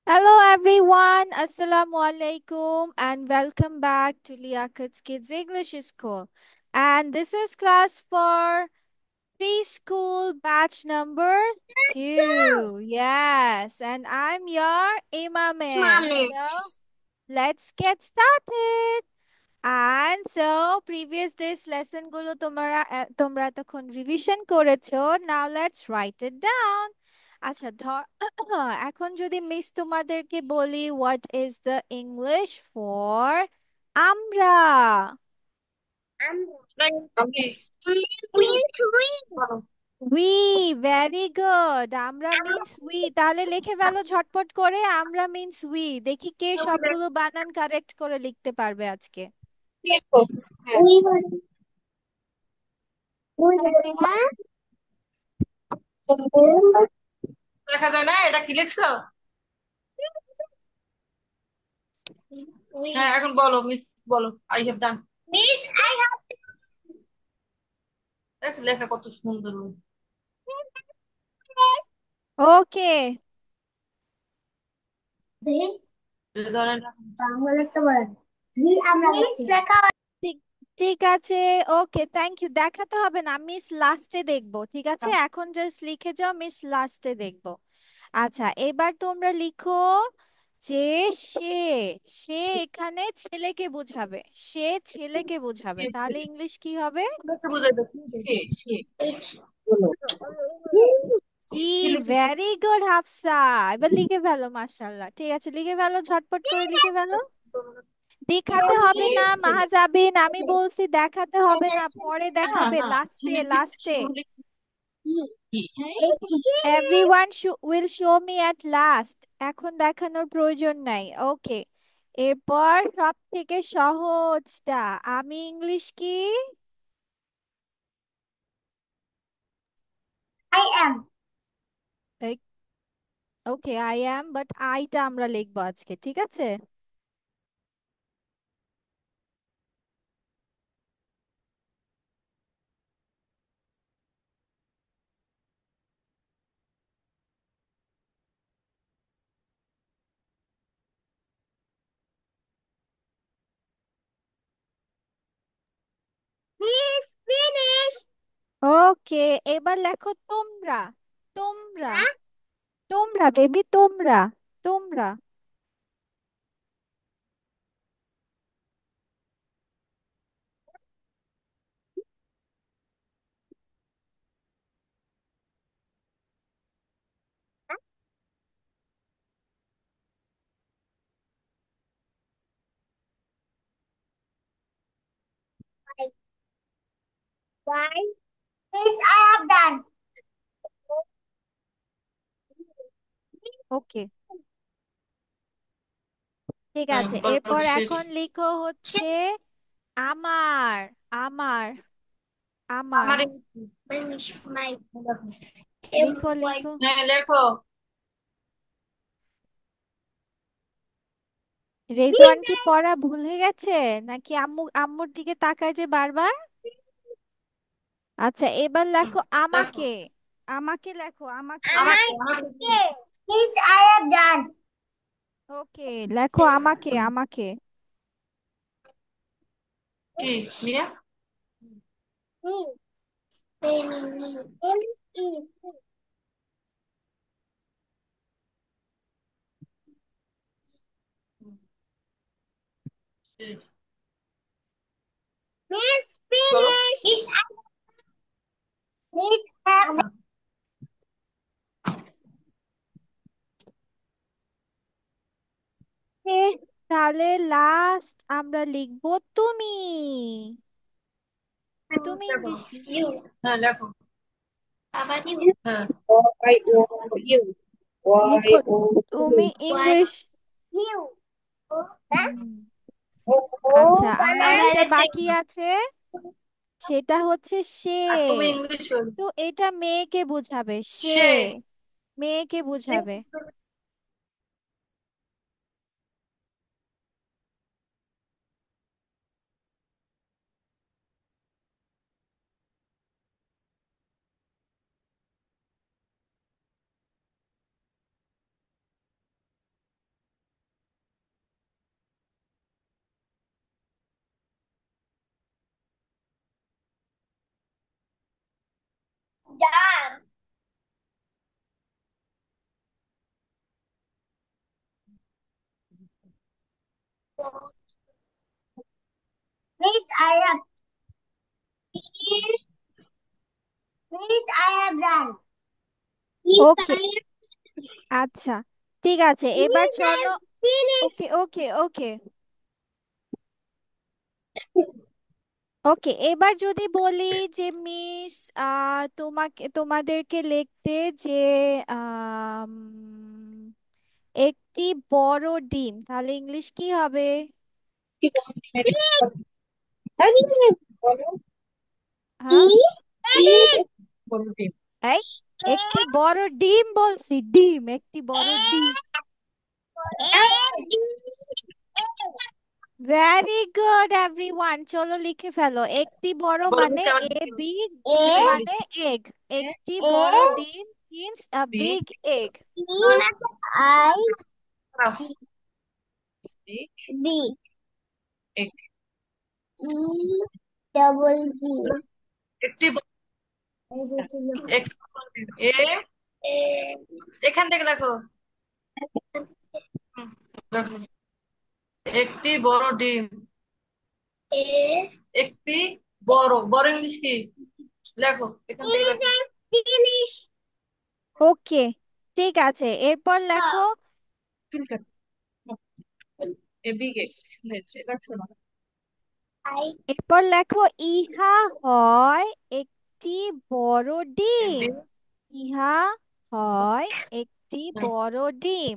Hello everyone, Assalamu alaikum and welcome back to Liakat's Kids English School. And this is class for preschool batch number 2. Yes, and I'm your Miss. So let's get started. And so previous days lesson গুলো তোমরা তখন revision করেছো. Now let's write it down. আচ্ছা এখন যদি miss তোমাদেরকে বলি what is the English for আমরা? We, very good. আমরা means we. তাহলে লিখে ফেলো ঝটপট করে. আমরা means we. দেখি কে সবগুলো বানান কারেক্ট করে লিখতে পারবে আজকে. দেখা যায় না এটা কি লিখছো? হ্যাঁ, এখন বলো মিস, বলো আই হ্যাভ ডান। লেখা কত সুন্দর। ওকে, এ ধরনের ঠিক ঠিক আছে। ওকে, থ্যাংক ইউ। দেখাতে হবে না, মিস লাস্টে দেখবো। ঠিক আছে, এখন জাস্ট লিখে যাও, মিস লাস্টে দেখবো। আচ্ছা, এবার তোমরা লিখো যে সে সে এখানে ছেলেকে বোঝাবে। সে ছেলেকে বোঝাবে, তাহলে ইংলিশ কি হবে? বুঝাইবে সে সে ই, ছেলে কি ভেরি গুড হাফসা। এবার লিখে ফেলো, মাশাআল্লাহ। ঠিক আছে, লিখে ফেলো, ঝটপট করে লিখে ফেলো। দেখাতে হবে সে না ছেলে মাহাজাবিন, আমি বলছি দেখাতে হবে না, পরে না দেখাবে না লাস্টে ছেলে যে লাস্টে। শুরু লিখছি কি everyone will show me at last. এখন দেখানোর প্রয়োজন নাই। ওকে, এরপর সব থেকে সহজটা, আমি ইংলিশ কি? ওকে, আই অ্যাম, বাট আইটা আমরা লিখবো আজকে। ঠিক আছে, ওকে। এবার লেখো তোমরা। তোমরা, তোমরা বেবি, তোমরা, তোমরা। ওকে, ঠিক আছে। বলো এরপর শেষ। এখন লিখো হচ্ছে আমার। আমার, আমার। আমার লিখো লিখো। হ্যাঁ লেখো। রেজওয়ান কি পড়া ভুলে গেছে নাকি আম্মুর দিকে তাকায় যে বারবার? আচ্ছা, এবার লেখো লেখো আমাকে। আমাকে লেখো, আমাকে। আমাকে আমাকে ওকে, লেখো আমাকে, আমাকে। কি মিয়া বলো তাহলে লাস্ট আমরা লিখবো তুমি। তুমি লেখো ইংলিশ কি? হ্যাঁ লেখো হ্যাঁ You. লিখো তুমি Y-O-U. ইংলিশ। হুম, আচ্ছা, আর একটা বাকি আছে, সেটা হচ্ছে সে। আর তুমি ইংলিশ তো এটা মেয়েকে বোঝাবে, সে সে মেয়েকে বোঝাবে। Miss, I have Miss, I have done. Miss, okay, I আচ্ছা, ঠিক আছে, এবার Miss, I চলো। have finished. ওকে ওকে ওকে ওকে, এবার যদি বলি যে মিস, তোমাদেরকে লিখতে যে আম, একটি বড় ডিম, তাহলে ইংলিশ কি হবে? হ্যাঁ, এই, একটি বড় ডিম বলছি, ডিম, একটি বড় ডিম। ভেরি গুড এভরিওয়ান, চলো লিখে ফেলো। একটি বড় মানে এ বিগ, ডিম মানে এগ। একটি বড় ডিম means a big egg. B E double G একটি এ এখান থেকে লেখো। হুম, লেখো। একটি বড় ডিম। A একটি বড় বড় ইংলিশ কি? লেখো, এখান থেকে লেখো। finish ওকে, ঠিক আছে, এরপর লেখো। I এরপর লেখো, ইহা হয় একটি বড় ডিম। একটি ইহা হয় একটি বড় ডিম।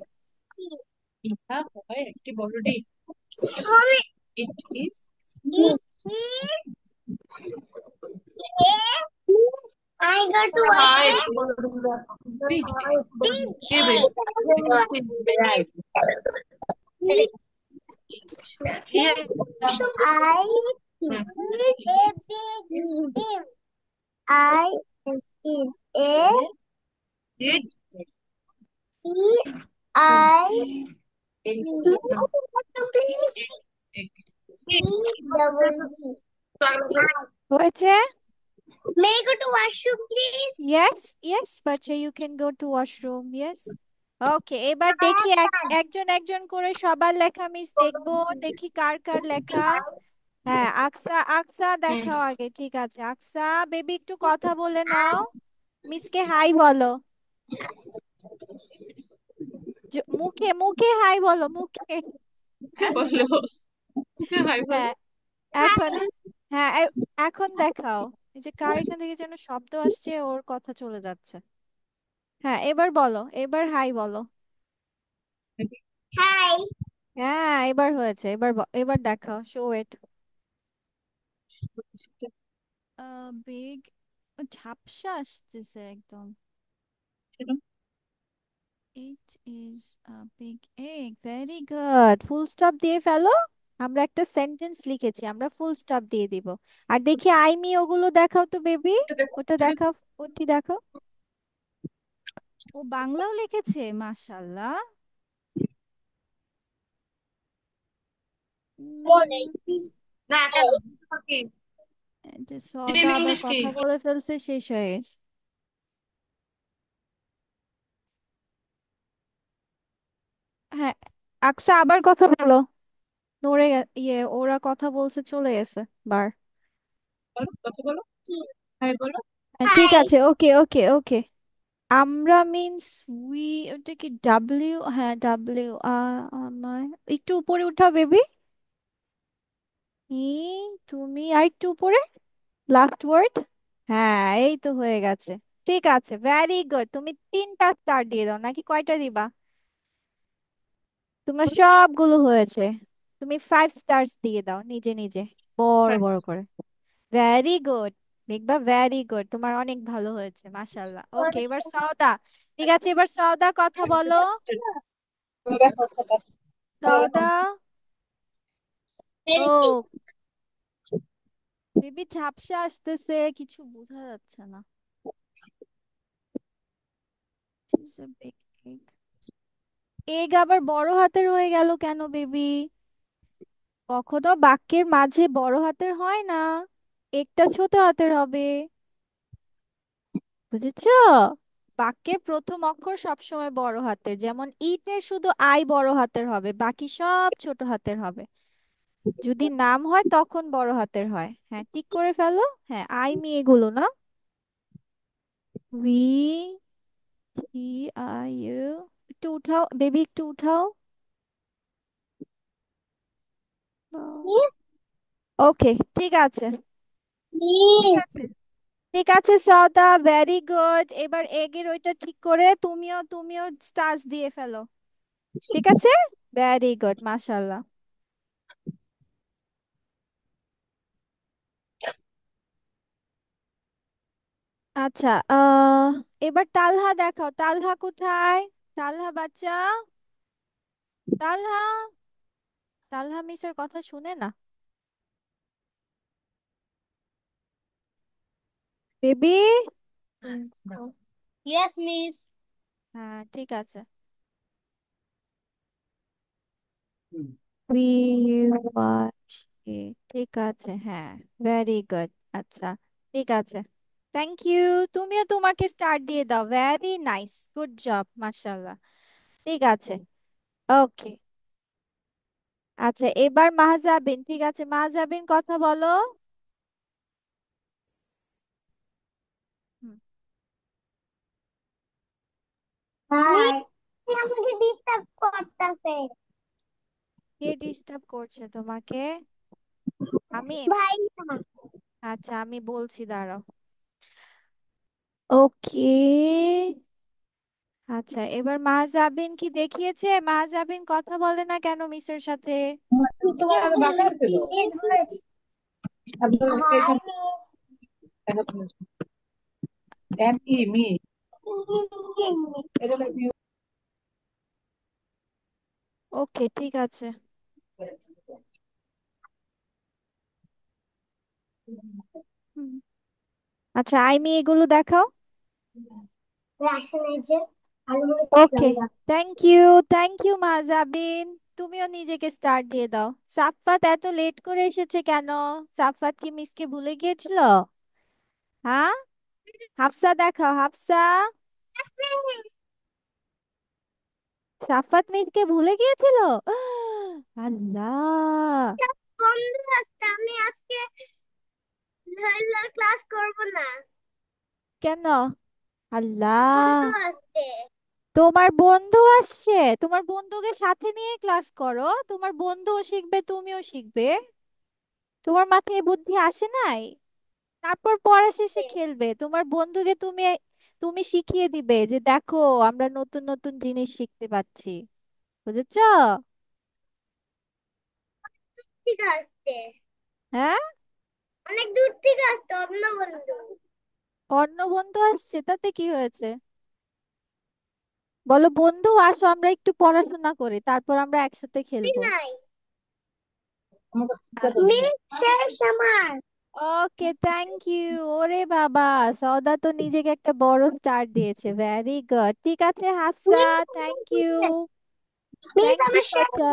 Mommy it I got to হ্যাঁ, watch একটি বড় ডিম লেখো। কি বে? it. ইয়ে, I is a big team. Is a it, E I কি? double G. হয়েছে? May I go to washroom, please? Yes yes বাচ্চা, you can go to washroom, yes. Okay, এবার I দেখি have done. একজন একজন করে সবার লেখা মিস দেখবো, দেখি কার কার লেখা। হ্যাঁ, আকসা, আকসা হুম, দেখাও আগে, ঠিক আছে। আকসা বেবি, একটু কথা বলে নাও, মিসকে হাই বলো। মুখে মুখে হাই বলো, মুখে। বলো, হাই বলো। হ্যাঁ, এখন, হ্যাঁ এখন দেখাও। এই যে কার এখান থেকে যেন শব্দ আসছে, ওর কথা চলে যাচ্ছে। হ্যাঁ, এবার বলো, এবার হাই বলো। Hi. হ্যাঁ, এবার হয়েছে, এবার এবার দেখাও, শো ইট। বিগ, ঝাপসা আসতেছে একদম। It is a big egg, very good, full stop দিয়ে ফেলো। আমরা একটা সেন্টেন্স লিখেছি, আমরা ফুল স্টপ দিয়ে দিব। আর দেখি আইমি, ওগুলো দেখাও তো বেবি, ওটা দেখাও, ওটি দেখাও। ও বাংলাও লিখেছে, মাশাআল্লাহ। উম, না, কেন? কি? এই যে ডিম সদা আবার ইংলিশ কি? কথা বলে ফেলছে, শেষ হয়ে গেছে। হ্যাঁ, আকসা আবার কথা বলো। ইয়ে, ওরা কথা বলছে, চলে গেছে বার। কথা বলো, হাই বলো। হ্যাঁ, ঠিক Hi. আছে, ওকে ওকে ওকে। আমরা মিন্স উই, ওটা কি ডাব্লিউ? হ্যাঁ, ডাব্লিউ। আমার একটু উপরে উঠাও বেবি। ই, তুমি আর একটু উপরে, লাস্ট ওয়ার্ড। হ্যাঁ, এই তো হয়ে গেছে। ঠিক আছে, ভেরি গুড, তুমি 3টা স্টার দিয়ে দাও, নাকি কয়টা দিবা? তোমার সবগুলো হয়েছে, তুমি 5 স্টার্স দিয়ে দাও নিজে নিজে, বড় বড় করে। ভেরি গুড, দেখবা, ভেরি গুড, তোমার অনেক ভালো হয়েছে, মাশাল্লাহ। ওকে, এবার সওদা। ঠিক আছে, এবার সওদা কথা বলো। সওদা। ও বেবি, ঝাপসা আসতেছে, কিছু বোঝা যাচ্ছে না। এগ আবার বড় হাতের হয়ে গেল কেন বেবি? কখনো বাক্যের মাঝে বড় হাতের হয় না, একটা ছোট হাতের হবে, বুঝেছো? বাক্যের প্রথম অক্ষর সবসময় বড় হাতের, যেমন ইটের শুধু আই বড় হাতের হবে, বাকি সব ছোট হাতের হবে। যদি নাম হয় তখন বড় হাতের হয়। হ্যাঁ, ঠিক করে ফেলো। হ্যাঁ, আই মি এগুলো না। We, see, I, you. একটু উঠাও বেবি, একটু উঠাও। Miss, ওকে, ঠিক আছে। ঠিক miss. আছে, ঠিক আছে সওদা, ভেরি গুড। এবার এগের ওইটা ঠিক করে তুমিও স্টার্স দিয়ে ফেলো। ঠিক আছে, ভেরি গুড, মাশাআল্লাহ। আচ্ছা, এবার তালহা দেখাও। তালহা কোথায়? তালহা বাচ্চা, তালহা। তালহা মিসের কথা শুনে না বেবি। Yes, miss. হ্যাঁ, ঠিক আছে। উই ওয়াচ ইট, ঠিক আছে, হ্যাঁ, ভেরি গুড। আচ্ছা, ঠিক আছে, থ্যাংক ইউ। তুমিও তোমাকে স্টার্ট দিয়ে দাও। ভেরি নাইস, গুড জব, মাশাআল্লাহ। ঠিক আছে, ওকে। আচ্ছা, এবার মাহজাবিন। ঠিক আছে, মাহজাবিন কথা বলো। হুম, Hi. আমাকে ডিস্টার্ব করতেছে কে ডিস্টার্ব করছে তোমাকে? আমি? ভাই না। আচ্ছা, আমি বলছি, দাঁড়াও। ওকে। আচ্ছা, এবার মাহজাবিন কি দেখিয়েছে? মাহজাবিন কথা বলে না কেন মিসের সাথে? তোমার বাসা ছিল Miss হয়েছে। Hi, M E me miss. এটা লাগবে ওকে, ঠিক আছে। হুম। আচ্ছা, আইমি এগুলো দেখাও। আসলে এই যে আলু ওকে, বলেছিলাম থ্যাংক ইউ মাহজাবিন। তুমিও নিজেকে স্টার্ট দিয়ে দাও। সাফাত এত লেট করে এসেছে কেন? সাফাত কি মিসকে ভুলে গিয়েছিল? হ্যাঁ, হাফসা দেখাও, হাফসা। সাফাত মিসকে ভুলে গিয়েছিল? আল্লাহ, বন্ধু আছে আমি আজকে ক্লাস করব না কেন? বন্ধু আল্লাহ, আছে তোমার বন্ধু আসছে, তোমার বন্ধুকে সাথে নিয়ে ক্লাস করো। তোমার বন্ধুও শিখবে, তুমিও শিখবে। তোমার মাথায় এই বুদ্ধি আসে নাই? তারপর পড়া শেষে খেলবে। তোমার বন্ধুকে তুমি তুমি শিখিয়ে দিবে যে দেখো, আমরা নতুন নতুন জিনিস শিখতে পাচ্ছি। বুঝেছো? ঠিক আছে হ্যাঁ, অনেক দূর থেকে আসতো অন্য বন্ধু অন্য বন্ধু আসছে, তাতে কি হয়েছে? বলো, বন্ধু আসো, আমরা একটু পড়াশোনা করি, তারপর আমরা একসাথে খেলবো। নাই আমার কাছে ঠিক আছে মিস শেষ আমার ওকে, থ্যাংক ইউ। ওরে বাবা, সওদা তো নিজেকে একটা বড় স্টার দিয়েছে। ভেরি গুড, ঠিক আছে Hafsa, thank you. Miss thank you আমার শেষ বাচ্চা।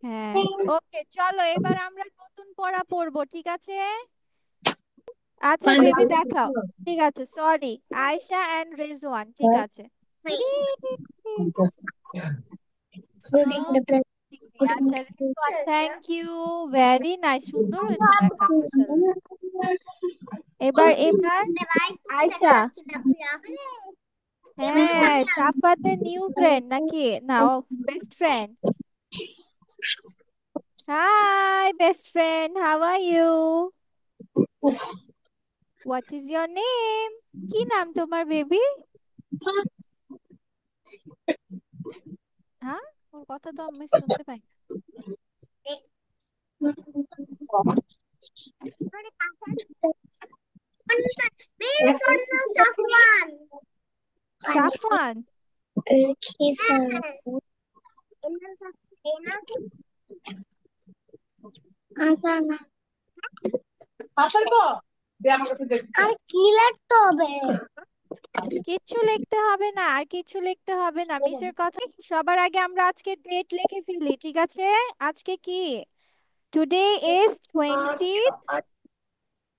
হ্যাঁ, ওকে, চলো এবার আমরা নতুন পড়া পড়বো, ঠিক আছে? আচ্ছা বেবি দেখাও। ঠিক আছে, সরি, আয়েশা এন্ড রেজওয়ান, ঠিক আছে। আচ্ছা Rezwan, thank you. Very nice, সুন্দর হয়েছে লেখা, মাশাআল্লাহ। এবার ভাই আয়েশা। তুই আছে হ্যাঁ, সাফাতের নিউ ফ্রেন্ড নাকি? না, ও best friend. Hi best friend, how are you? What is your name? কি নাম তোমার বেবি? হ্যাঁ, ওর কথা তো আমি শুনতে পাই না। মিস ওর নাম সাফওয়ান সাফওয়ান? হাসার কো দে আমার কাছে দেখ আর কি লিখতে হবে কিচ্ছু লিখতে হবে না, আর কিছু লিখতে হবে না, মিসের কথা। সবার আগে আমরা আজকে ডেট লিখে ফেলি, ঠিক আছে? আজকে কি? Today is 20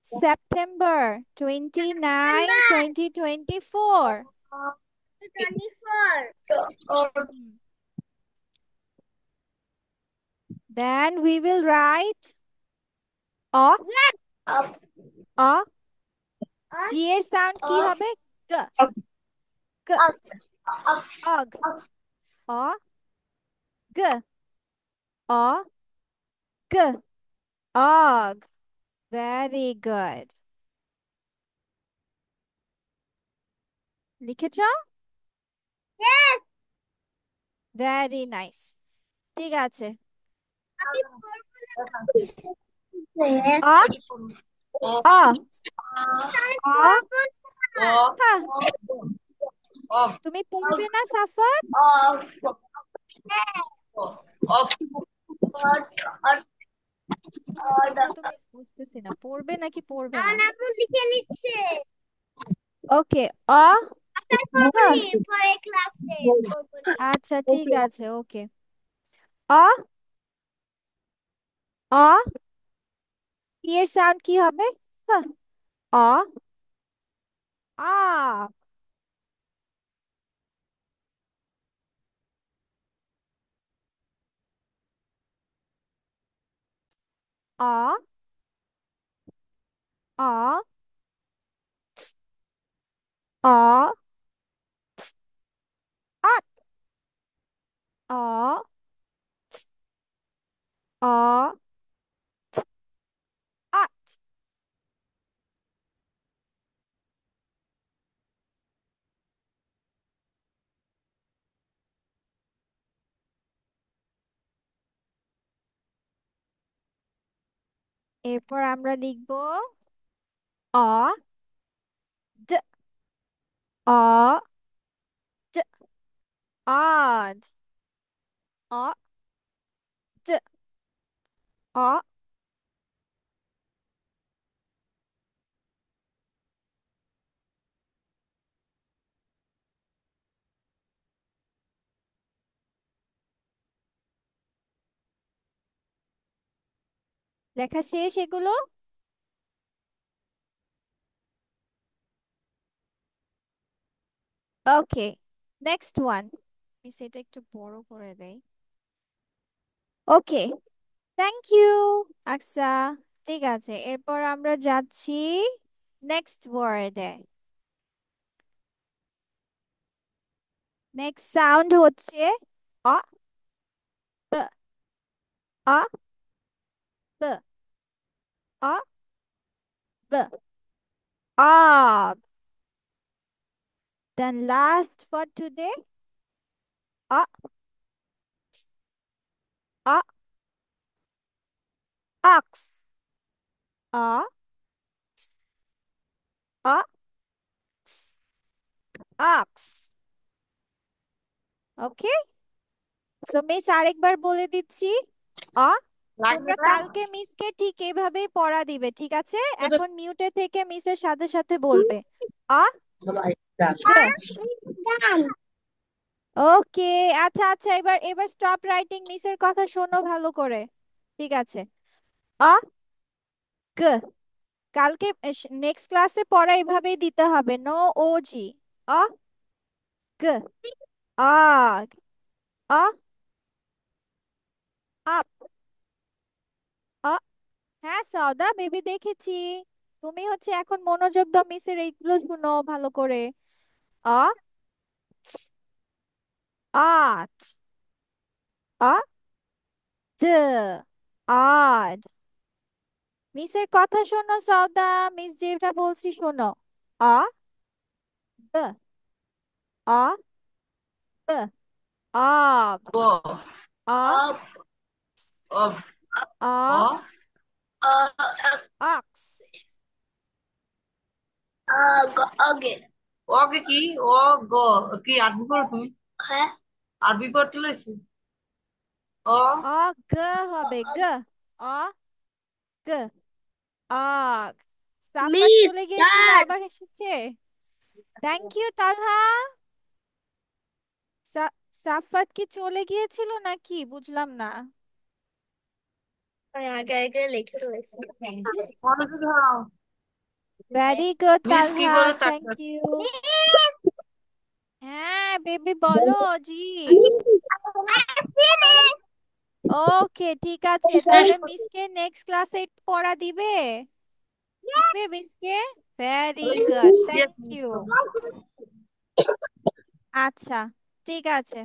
September 29 2024। 24. Hmm. Then we will write অ অ জি এর সাউন্ড কি হবে? গ গ অগ অ গ অ গ অগ ভেরি গুড লিখেছ? Yes. ভেরি নাইস ঠিক আছে আমি অ অ অ অ হ্যাঁ অগ তুমি পড়বে না সাফাত? অফ তোমার কথা তো মিস বুঝতেছি না পড়বে নাকি পড়বে না আপু লিখে নিচ্ছে ওকে অ হ্যাঁ পরে ক্লাসে আচ্ছা ঠিক আছে ওকে অ অ ই এর সাউন্ড কি হবে? হ্যাঁ অ আ অ অ অ আট অ অ আট এরপর আমরা লিখব অ ড অ ড odd অ ড অ লেখা শেষ এগুলো ওকে নেক্সট ওয়ান সেটা একটু বড় করে দেই ওকে থ্যাংক ইউ আচ্ছা ঠিক আছে এরপর আমরা যাচ্ছি নেক্সট ওয়ার্ডে নেক্সট সাউন্ড হচ্ছে অ ব অ ব অ ব of then last for today O O ox O O ox okay so miss আরেকবার বলে দিচ্ছি অ লাগবে তোমরা না কালকে মিসকে ঠিক এইভাবেই পড়া দিবে ঠিক আছে এখন মিউটে থেকে মিসের সাথে সাথে বলবে আ গ ওকে আচ্ছা আচ্ছা এবার এবার স্টপ রাইটিং মিসের কথা শোনো ভালো করে ঠিক আছে আ গ কালকে নেক্সট ক্লাসে পড়া এভাবেই দিতে হবে নো ও জি আ গ আগ আ আপ আ হ্যাঁ সওদা বেবি দেখেছি তুমি হচ্ছে এখন মনোযোগ দাও মিসের এইগুলো শুনো ভালো করে আ আট আ ড আড মিসের কথা শোনো সওদা মিস যেটা বলছি শোনো আ ব আ ব আব ব আ অব আ অ অক্স অগে কি অ গ কি আরবি পড়ো তুমি আরবি পড়তে লইছি অ অ গ হবে গ অ গ আগ সাফাত মিস চলে গিয়েছিল ডান আবার এসেছে থ্যাংক ইউ তালহা সাফাত কি চলে গিয়েছিল নাকি বুঝলাম না আমি আগে আগে লিখে রয়েছি মনোযোগ দাও ভেরি গুড মিস কি তালহা বলে থ্যাংক তাকে ইউ হ্যাঁ বেবি বলো জি। ওকে ঠিক আছে, তাহলে মিসকে নেক্সট ক্লাসে পড়া দিবে? দিবে মিসকে? Very good, Yes, thank you. আচ্ছা ঠিক আছে।